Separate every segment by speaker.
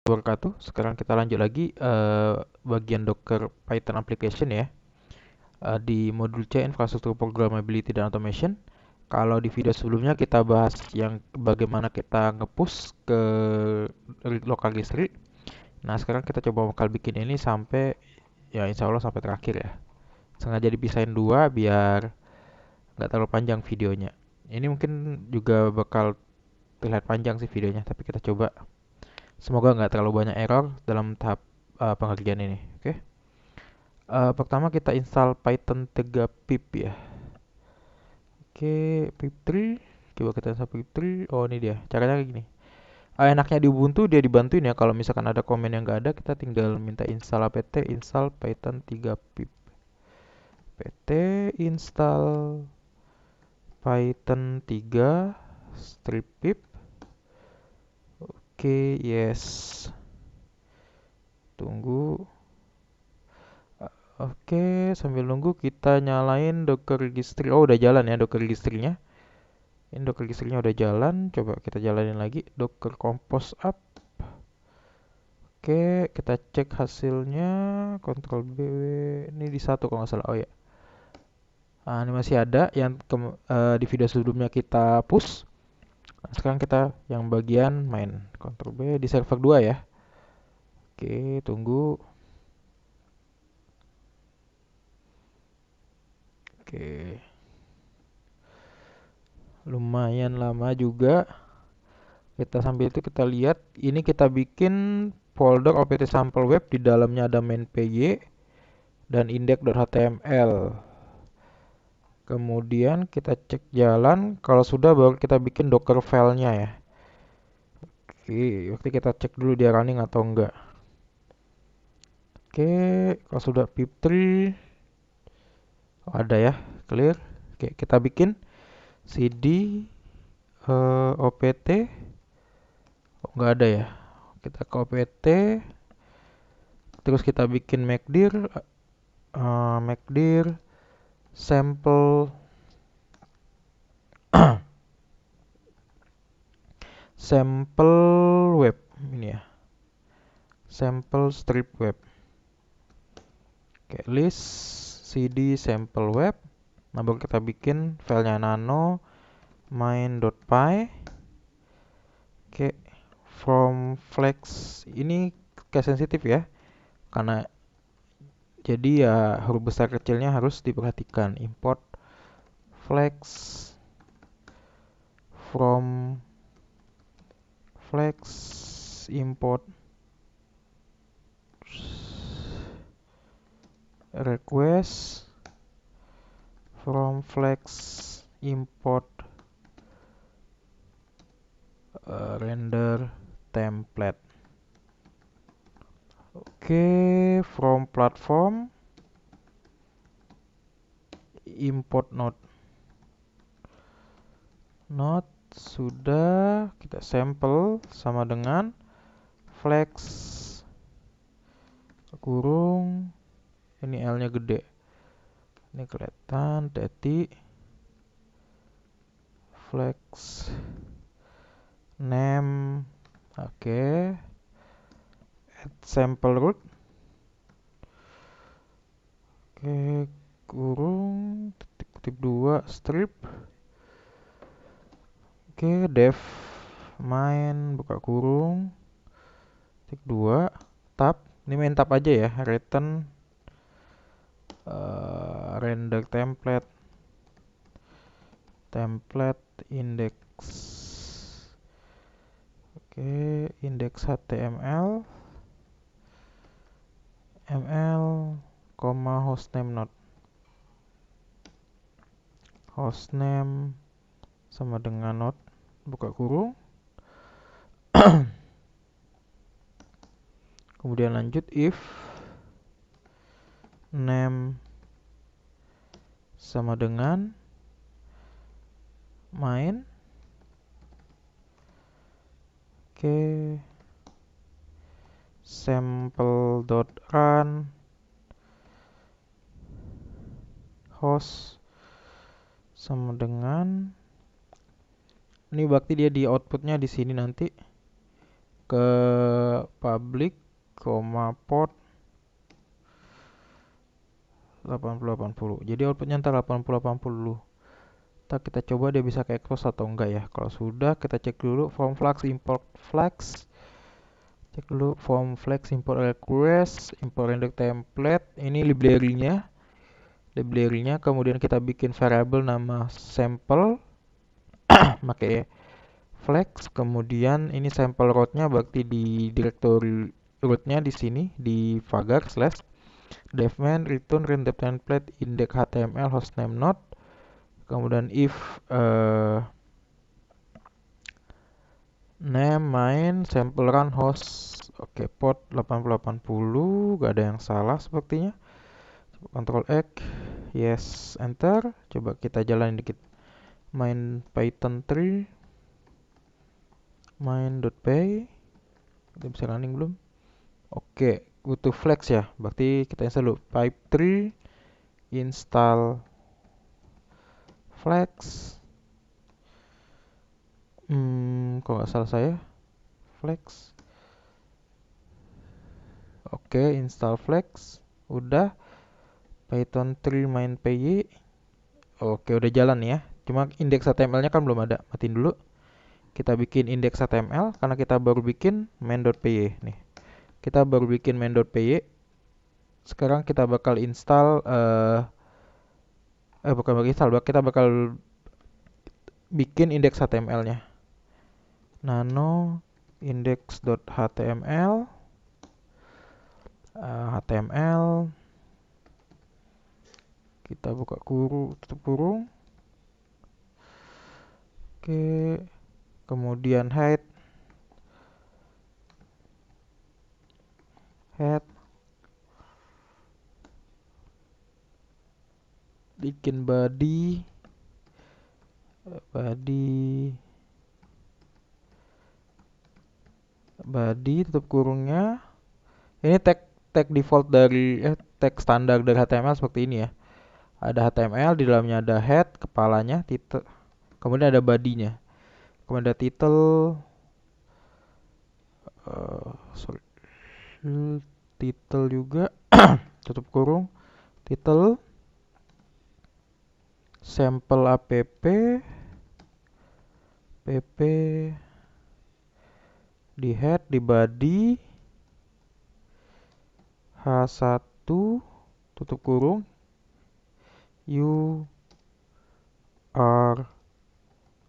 Speaker 1: wabarakatuh. Sekarang kita lanjut lagi bagian Docker Python application ya. Di modul C infrastruktur programmability dan automation. Kalau di video sebelumnya kita bahas yang bagaimana kita nge-push ke local registry. Nah, sekarang kita coba bakal bikin ini sampai ya insya Allah sampai terakhir ya. Sengaja dipisahin dua biar nggak terlalu panjang videonya. Ini mungkin juga bakal terlihat panjang sih videonya, tapi kita coba. Semoga nggak terlalu banyak error dalam tahap pengerjaan ini. Oke. Pertama kita install Python 3 pip ya. Oke, pip 3. Coba kita install pip 3. Oh, ini dia. Caranya kayak gini. Enaknya di Ubuntu dia dibantuin ya. Kalau misalkan ada komen yang nggak ada, kita tinggal minta install apt install Python 3 pip. apt install Python 3 strip pip. Oke, yes. Tunggu. Oke, sambil nunggu kita nyalain Docker Registry. Oh, udah jalan ya Docker Registry-nya. Ini Docker Registry-nya udah jalan. Coba kita jalanin lagi. Docker Compose up. Oke, kita cek hasilnya. Ctrl B. Ini di satu kalau nggak salah. Oh ya. Nah, ini masih ada yang di video sebelumnya kita push. Nah, sekarang kita yang bagian main. Ctrl B di server 2 ya. Oke, tunggu. Oke. Lumayan lama juga. Kita sambil itu kita lihat, ini kita bikin folder opt sample web, di dalamnya ada main py dan index.html. Kemudian kita cek jalan, kalau sudah baru kita bikin docker filenya ya. Oke, waktu kita cek dulu dia running atau enggak. Oke, kalau sudah pip3 ada ya, clear. Oke, kita bikin cd opt. Oh, enggak ada ya. Kita ke opt, terus kita bikin makdir sample sample web ini ya, sample strip web. Oke, list cd sample web. Nah, baru kita bikin filenya nano main.py. Oke, from flex ini case sensitif ya, karena jadi ya huruf besar kecilnya harus diperhatikan. Import flex from flex import request from flex import render template. Oke, from platform import node sudah kita sampel sama dengan flex kurung, ini L nya gede, ini kelihatan titik flex name. Oke, add sample root. Oke, kurung titik 2 strip. Oke, def main buka kurung titik 2 tab. Ini main tab aja ya, return render template index. Oke, index html hostname node. Hostname sama dengan node buka kurung. Kemudian lanjut if name sama dengan main. Oke, sample.run host sama dengan, ini berarti dia di outputnya di sini nanti ke public, port 8080. Jadi outputnya ntar 8080 dulu. Ntar kita coba dia bisa ke expose atau enggak ya. Kalau sudah, kita cek dulu form flags, import flags. Cek dulu form flags, import request, import render template. Ini library-nya. Kemudian kita bikin variable nama sample pakai flags. Kemudian ini sample root-nya berarti di directory root-nya di sini di vagar slash devman return render template index html hostname node. Kemudian if name main sample run host. Oke, port 8080, gak ada yang salah sepertinya. Ctrl X, yes, enter. Coba kita jalanin dikit. Main python 3 main.py. Kita bisa running belum? Oke, butuh flags ya. Berarti kita install dulu pipe 3 install flags. Kalau nggak salah saya flags. Oke, install flags. Udah. Python 3 main py. Oke, udah jalan ya. Cuma indeks HTML-nya kan belum ada. Matiin dulu. Kita bikin indeks HTML karena kita baru bikin main.py nih. Kita baru bikin main.py. Sekarang kita bakal install bukan bakal install, kita bakal bikin indeks HTML-nya. Nano index.html HTML kita buka kurung, tutup kurung. Oke, kemudian head bikin body tutup kurungnya. Ini tag default dari tag standar dari HTML seperti ini ya. Ada HTML, di dalamnya ada head, kepalanya, title, kemudian ada body-nya. Kemudian ada title, title juga, tutup kurung, title, sample app, pp, di head, di body, h1, tutup kurung, you are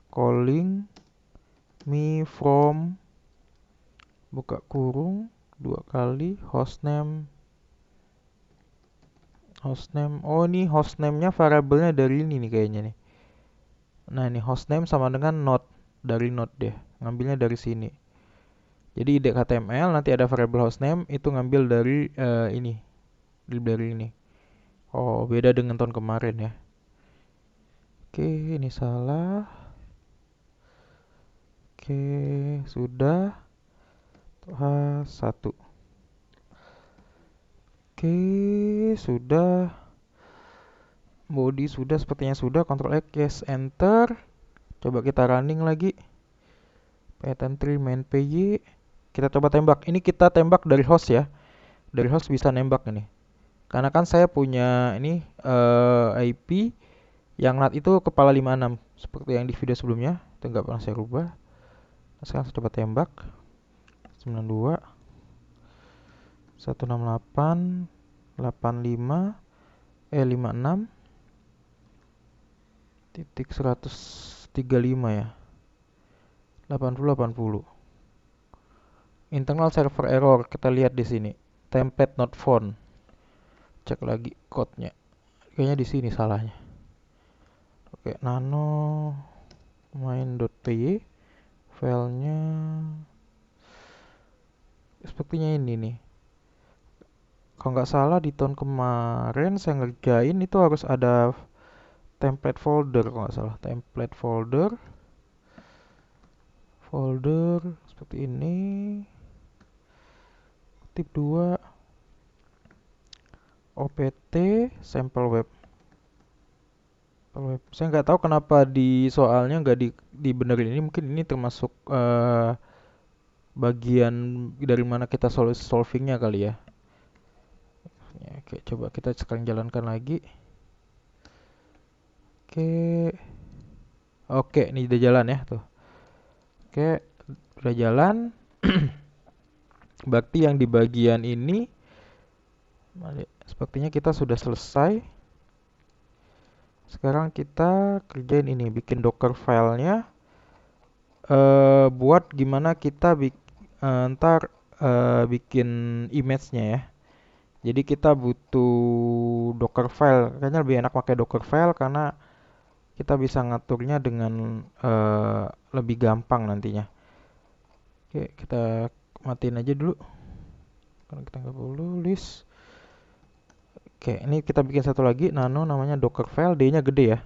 Speaker 1: calling me from, buka kurung, 2 kali, hostname. Oh, ini hostname-nya variabelnya dari ini nih kayaknya nih. Nah, ini hostname sama dengan node, dari node deh. Ngambilnya dari sini. Jadi index HTML nanti ada variabel hostname itu ngambil dari ini, library ini. Oh, beda dengan tahun kemarin ya. Oke, ini salah. Oke, sudah. H1. Oke, sudah. Body sudah, sepertinya sudah. Ctrl X, yes, enter. Coba kita running lagi. Python 3 main py. Kita coba tembak. Ini kita tembak dari host ya. Dari host bisa nembak ini. Karena kan saya punya ini IP yang NAT itu kepala 56 seperti yang di video sebelumnya. Itu nggak pernah saya rubah. Nah, sekarang saya coba tembak. 92 168 85 56 titik 135 ya. 80 internal server error, kita lihat di sini template not found. Cek lagi code-nya, kayaknya di sini salahnya. Oke, nano main.py filenya sepertinya ini nih. Kalau nggak salah di tahun kemarin saya ngerjain itu harus ada template folder, kalau nggak salah template folder seperti ini. Tip 2 opt sample web. Saya nggak tahu kenapa di soalnya nggak dibenerin ini, mungkin ini termasuk bagian dari mana kita solvingnya kali ya. Ya, oke, coba kita sekarang jalankan lagi. Oke, oke, ini udah jalan ya tuh. Oke, udah jalan. Berarti yang di bagian ini, sepertinya kita sudah selesai. Sekarang kita kerjain ini, bikin Docker filenya. Buat gimana kita ntar bikin image-nya ya. Jadi kita butuh Docker file. Kayaknya lebih enak pakai Docker file karena kita bisa ngaturnya dengan lebih gampang nantinya. Oke, kita matiin aja dulu. Karena kita nggak perlu list. Oke, ini kita bikin satu lagi nano namanya Docker file. D-nya gede ya.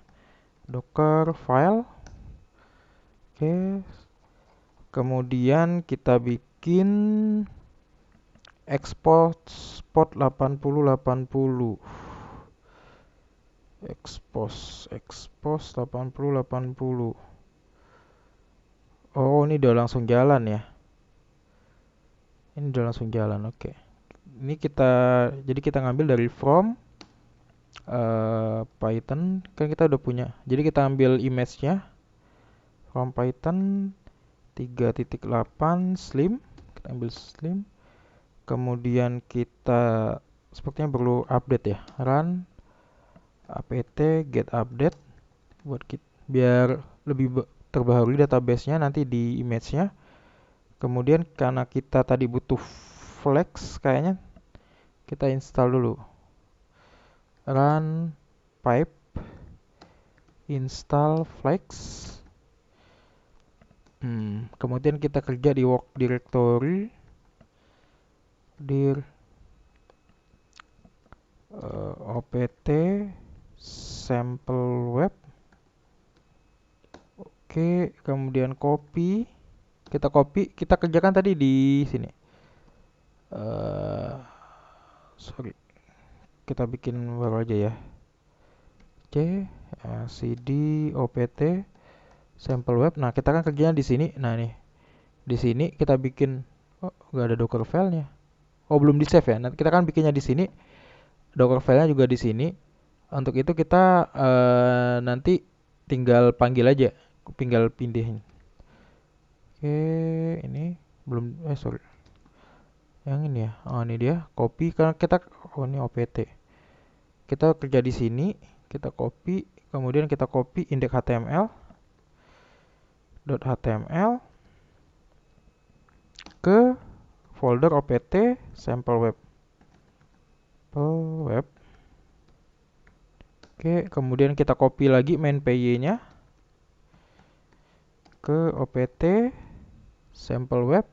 Speaker 1: Docker file. Oke. Kemudian kita bikin export 8080. Expose 8080. Oh, ini udah langsung jalan ya. Ini udah langsung jalan. Oke. Ini jadi kita ngambil dari from Python, kan kita udah punya. Jadi kita ambil image-nya from Python 3.8 slim. Kita ambil slim. Kemudian kita sepertinya perlu update ya. Run apt get update buat biar lebih terbaharui database-nya nanti di image-nya. Kemudian karena kita tadi butuh flex kayaknya kita install dulu. Run pipe install flex. Kemudian kita kerja di work directory dir opt sample web. Oke, kemudian kita kerjakan tadi di sini. Sorry, kita bikin baru aja ya. Cd opt sample web. Nah, kita kan kerjanya di sini. Nah, nih. Di sini kita bikin nggak ada Docker file-nya. Oh, belum di save ya. Nanti kita kan bikinnya di sini. Docker file-nya juga di sini. Untuk itu kita nanti tinggal panggil aja, tinggal pindahin. Oke, ini belum sorry. Yang ini ya. Oh, ini dia. Copy karena ini opt. Kita kerja di sini, kita copy, kemudian kita copy index HTML ke folder opt sample web. Oke, kemudian kita copy lagi main py-nya ke opt sample web.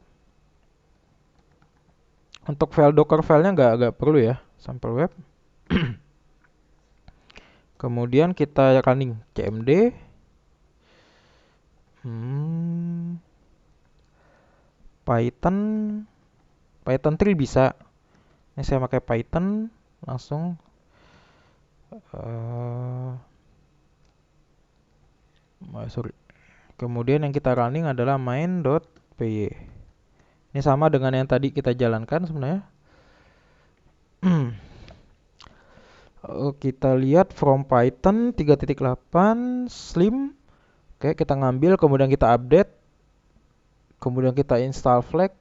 Speaker 1: Untuk file Docker filenya nggak perlu ya, sample web. Kemudian kita running cmd. Python 3 bisa. Ini saya pakai Python langsung. Sorry. Kemudian yang kita running adalah main.py. Ini sama dengan yang tadi kita jalankan sebenarnya. Kita lihat from Python 3.8 slim. Oke, kita ngambil, kemudian kita update. Kemudian kita install flex.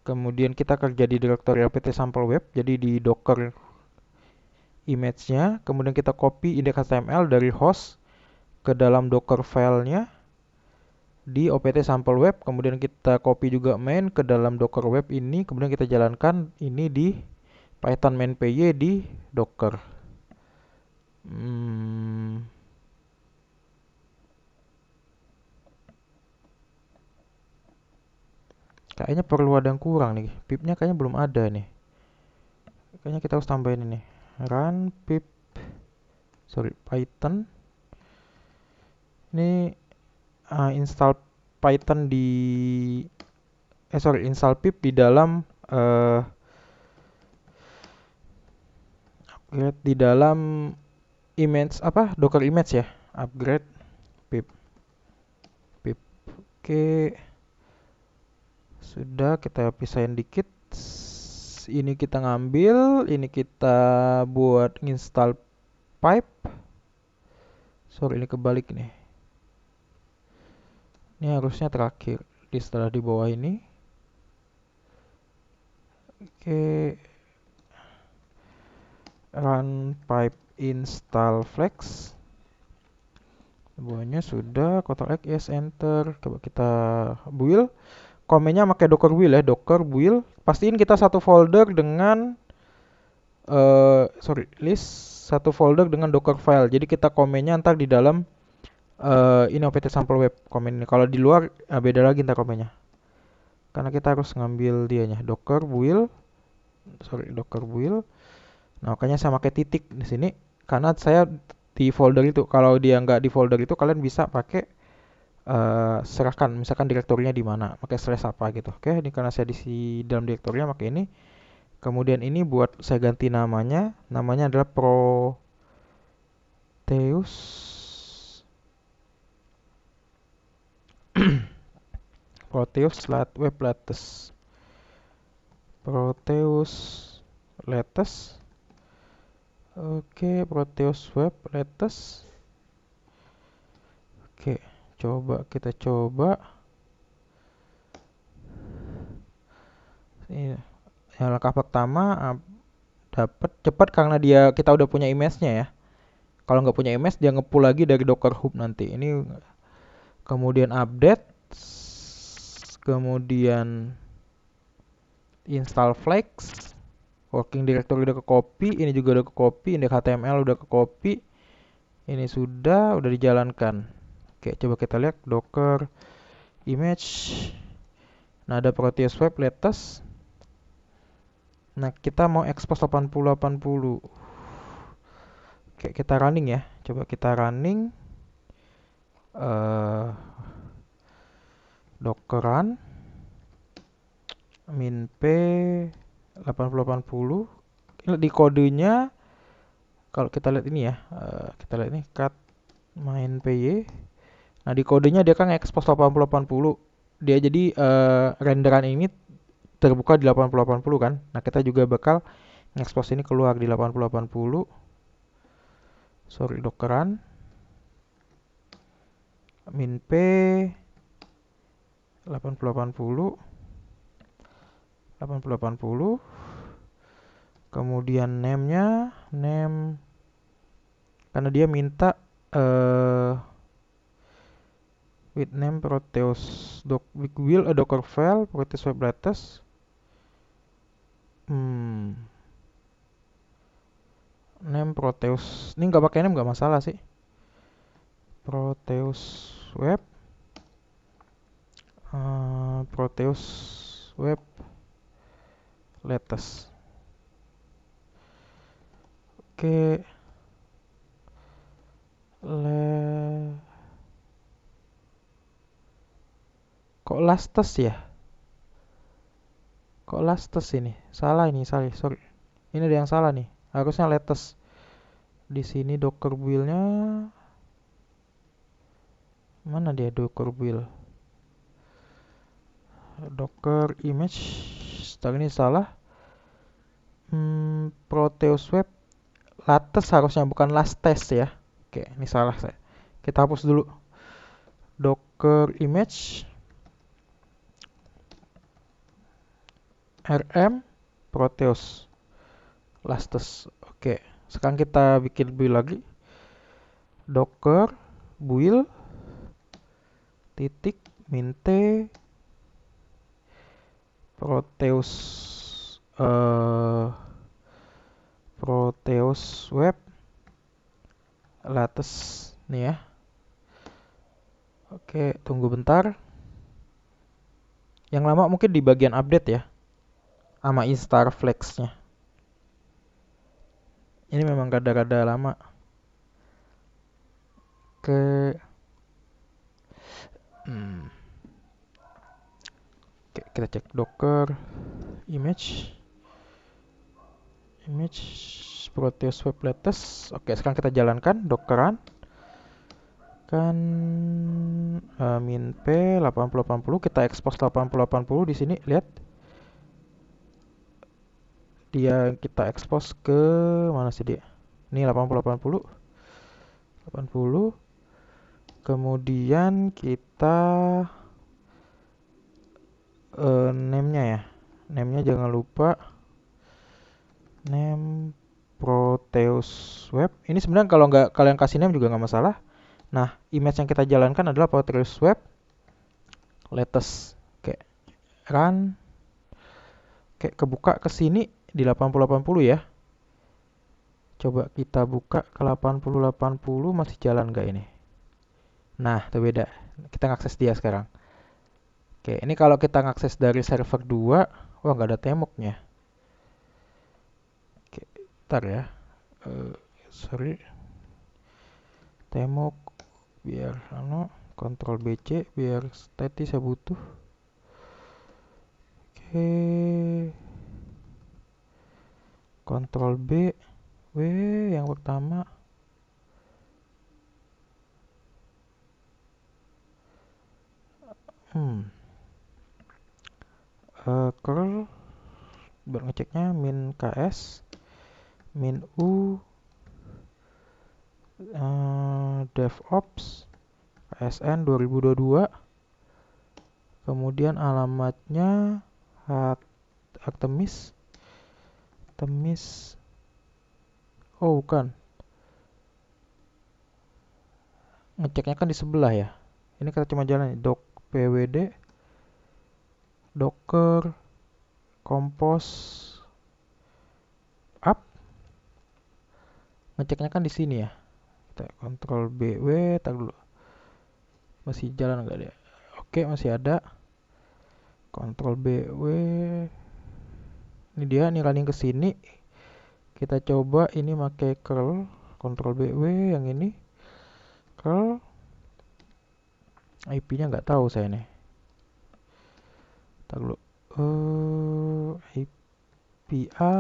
Speaker 1: Kemudian kita kerja di directory apt sample web, jadi di docker image-nya. Kemudian kita copy index HTML dari host ke dalam docker filenya di opt sample web. Kemudian kita copy juga main ke dalam docker web ini. Kemudian kita jalankan ini di Python main py di docker. Kayaknya perlu ada yang kurang nih. Pipnya kayaknya belum ada nih. Kayaknya kita harus tambahin ini. Run pip. Sorry, Python. Ini install Python install pip di dalam upgrade di dalam image Docker image ya. Upgrade pip. Oke. Sudah, kita pisahin dikit. Ini kita ngambil, ini kita buat install pipe. Sorry, ini kebalik nih. Ini harusnya terakhir. Setelah di bawah ini. Oke, run pipe install flex. Bawahnya sudah, Ctrl X, yes, enter. Coba kita build. Komennya pakai docker build ya, docker build. Pastiin kita satu folder dengan list satu folder dengan docker file. Jadi kita komennya ntar di dalam ini opt sample web komen ini. Kalau di luar beda lagi ntar komennya. Karena kita harus ngambil dianya docker build. Docker build. Nah, makanya saya pakai titik di sini karena saya di folder itu. Kalau dia nggak di folder itu, kalian bisa pakai serahkan misalkan direktorinya di mana, pakai slash apa gitu. Oke, ini karena saya di dalam direktorinya pakai ini. Kemudian ini buat saya ganti namanya adalah Proteus Proteus web latest. Proteus latest. Oke, Proteus web latest. Oke, kita coba. Ini yang langkah pertama dapat cepat karena kita udah punya image-nya ya. Kalau nggak punya image, dia nge-pull lagi dari Docker Hub nanti. Ini kemudian update, kemudian install flex, working directory udah ke copy, ini juga udah ke copy, index HTML udah ke copy, ini sudah dijalankan. Oke, coba kita lihat Docker image. Nah, ada Proteus web latest. Nah, kita mau expose 8080. Oke, kita running ya. Coba kita running. Docker run min p 8080. Di kodenya kalau kita lihat ini ya, kita lihat ini cat main py. Nah, di kodenya dia kan expose 8080. Dia jadi renderan ini terbuka di 8080 kan. Nah, kita juga bakal expose ini keluar di 8080. Docker run min p 8080 kemudian name karena dia minta with name Proteus will a docker file Proteus web latest. Name Proteus ini nggak pakai name nggak masalah sih. Proteus web latest. Oke. Kok latest ya? Kok latest ini? Salah, sorry. Ini ada yang salah nih. Harusnya latest. Di sini docker build-nya mana dia docker build? Docker image. Setelah ini salah. Proteus web latest harusnya bukan latest ya. Oke, ini salah saya. Kita hapus dulu. Docker image rm Proteus latest. Oke, sekarang kita bikin build lagi. Docker build titik min t Proteus web latest nih ya. Oke, tunggu bentar. Yang lama mungkin di bagian update ya, sama install flex-nya. Ini memang rada-rada lama. Oke, kita cek docker image Proteus web latest. Oke, sekarang kita jalankan docker run. kan min p 8080, kita expose 8080 di sini, lihat dia, kita expose ke mana sih dia, ini 8080 80, kemudian kita name-nya ya, name-nya jangan lupa name Proteus Web. Ini sebenarnya kalau nggak kalian kasih name juga nggak masalah. Nah, image yang kita jalankan adalah Proteus Web latest. Kayak run, kayak kebuka ke sini di 8080 ya. Coba kita buka ke 8080, masih jalan nggak ini? Nah, itu beda. Kita ngakses dia sekarang. Oke, ini kalau kita ngakses dari server 2, wah nggak ada temoknya. Oke, ntar ya. Sorry. Temok biar Ctrl BC biar statis saya butuh. Oke, Ctrl B W yang pertama. Curl biar ngeceknya min ks min u DevOps ASN 2022, kemudian alamatnya Artemis, oh bukan, ngeceknya kan di sebelah ya, ini kita cuma jalan doc pwd docker compose up, ngeceknya kan di sini ya, kita Ctrl BW, tar dulu masih jalan nggak dia, oke masih ada, Ctrl BW, ini dia nih running ke sini. Kita coba ini pakai curl, Ctrl BW yang ini, curl, IP-nya nggak tahu saya nih. Ntar dulu, IPA,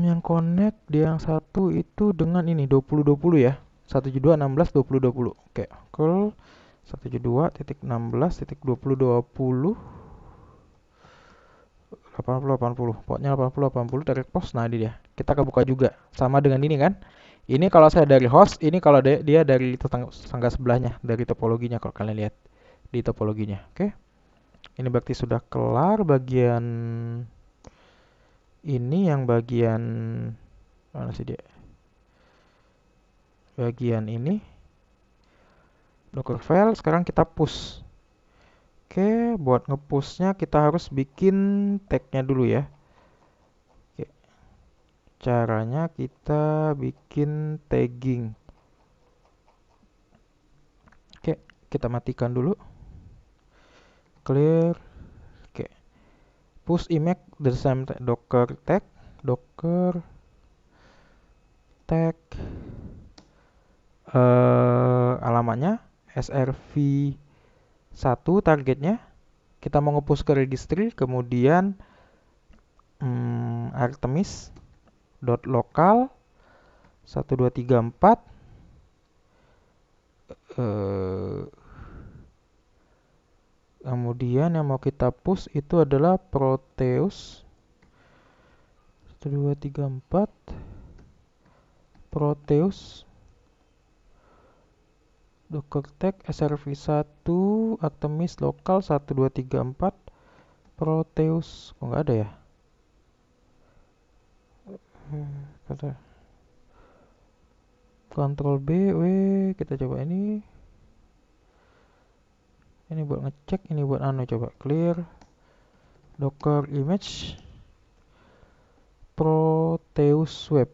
Speaker 1: yang connect dia yang satu itu dengan ini 2020 ya, 172.16.2020. Oke, curl 172.16.2020 8080, pokoknya 8080 dari post. Nah ini dia, kita kebuka juga sama dengan ini kan. Ini kalau saya dari host, ini kalau dia dari tetangga sebelahnya, dari topologinya kalau kalian lihat di topologinya. Oke, ini berarti sudah kelar bagian ini. Yang bagian mana sih dia, bagian ini docker file. Sekarang kita push. Oke, buat ngepushnya kita harus bikin tag-nya dulu ya. Oke, caranya kita bikin tagging. Oke, kita matikan dulu. Clear. Oke, push image the same docker tag, docker tag, alamatnya srv1 targetnya. Kita mau nge-push ke registry, kemudian artemis.local 1234, kemudian yang mau kita push itu adalah Proteus 1234, Proteus docker tag srv1 artemis local 1234 Proteus. Kok nggak ada ya? Ctrl B W, kita coba ini buat ngecek, ini buat coba clear docker image Proteus web.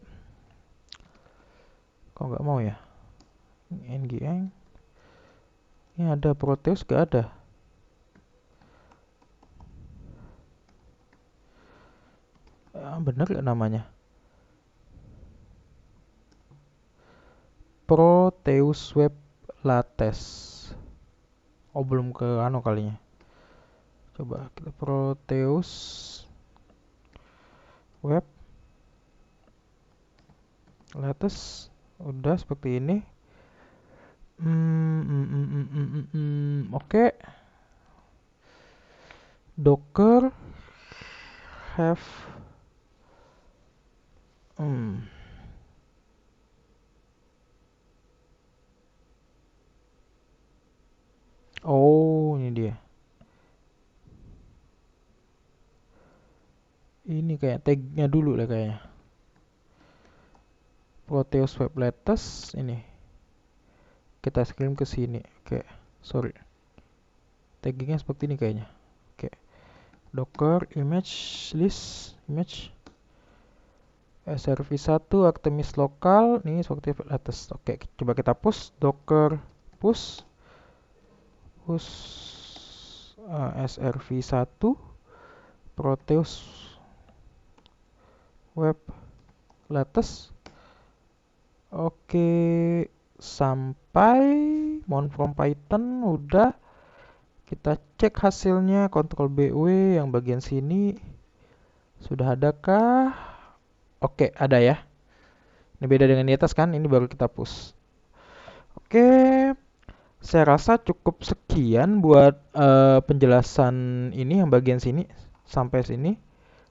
Speaker 1: Kok nggak mau ya? Nginx ini ada, Proteus nggak ada. Bener gak namanya? Proteus web latest. Oh belum ke kalinya. Coba kita Proteus web latest. Udah seperti ini. Oke. Docker have hmm. Oh, ini dia. Ini kayak tagnya dulu lah kayaknya. Proteus Web Latest ini. Kita kirim ke sini. Oke, sorry. Taggingnya seperti ini kayaknya. Oke. Docker image list image SRv1 Artemis lokal nih seperti latest. Oke, coba kita push docker push SRv1 Proteus web latest. Oke, sampai mon from Python udah. Kita cek hasilnya, Ctrl BW yang bagian sini. Sudah adakah? Oke, ada ya. Ini beda dengan di atas kan, ini baru kita push. Oke, saya rasa cukup sekian buat penjelasan ini yang bagian sini sampai sini.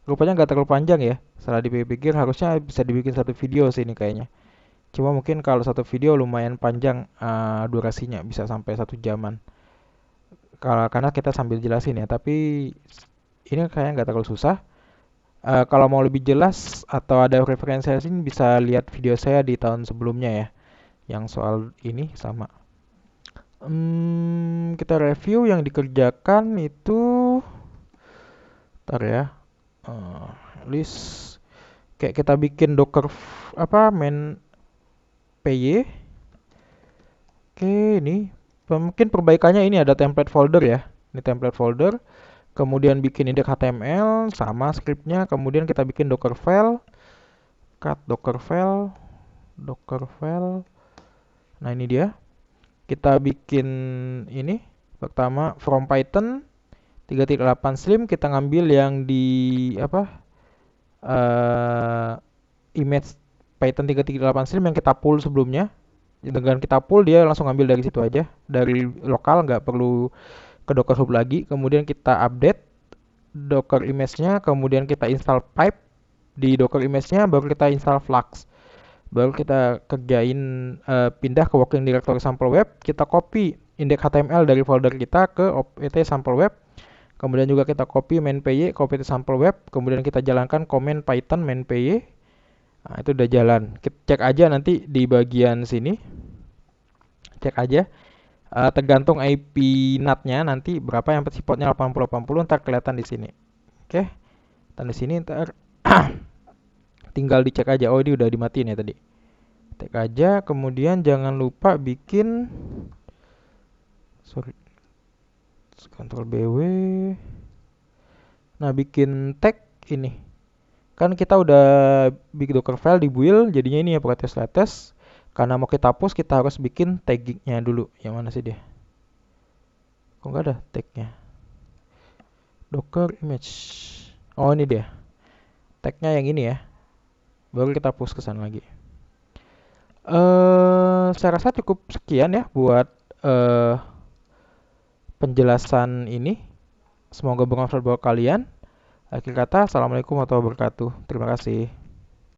Speaker 1: Rupanya nggak terlalu panjang ya. Setelah dipikir harusnya bisa dibikin satu video sih ini kayaknya. Cuma mungkin kalau satu video lumayan panjang durasinya bisa sampai 1 jaman. Karena kita sambil jelasin ya. Tapi ini kayaknya nggak terlalu susah. Kalau mau lebih jelas atau ada referensi asing bisa lihat video saya di tahun sebelumnya ya. Yang soal ini sama. Kita review yang dikerjakan itu, ntar ya, list kayak kita bikin docker main py. Oke, ini mungkin perbaikannya ini ada template folder ya. Ini template folder. Kemudian bikin index HTML sama scriptnya. Kemudian kita bikin docker file, cut docker file. Nah ini dia. Kita bikin ini pertama from Python 3.8 Slim, kita ngambil yang di image Python 3.8 Slim yang kita pull sebelumnya. Dengan kita pull dia langsung ngambil dari situ aja, dari lokal, nggak perlu ke Docker Hub lagi. Kemudian kita update Docker image-nya, kemudian kita install pipe di Docker image-nya, baru kita install Flux. Baru kita kerjain pindah ke working directory sample web, kita copy index HTML dari folder kita ke opt sample web. Kemudian juga kita copy main py, copy to sample web, kemudian kita jalankan command python main py. Nah, itu udah jalan. Kita cek aja nanti di bagian sini. Cek aja. Tergantung IP NAT-nya nanti berapa, yang portnya 8080 ntar kelihatan di sini. Oke. Dan di sini ntar tinggal dicek aja. Oh, ini udah dimatiin ya tadi. Cek aja, kemudian jangan lupa bikin Ctrl BW. Nah, bikin tag ini. Kan kita udah bikin docker file di build, jadinya ini ya Proteus latest. Karena mau kita push, kita harus bikin taggingnya dulu. Yang mana sih dia? Kok nggak ada tagnya? Docker image. Oh, ini dia. Tagnya yang ini ya. Baru kita push ke sana lagi. Saya rasa cukup sekian ya buat penjelasan ini. Semoga bermanfaat buat kalian. Akhir kata, assalamualaikum warahmatullahi wabarakatuh. Terima kasih.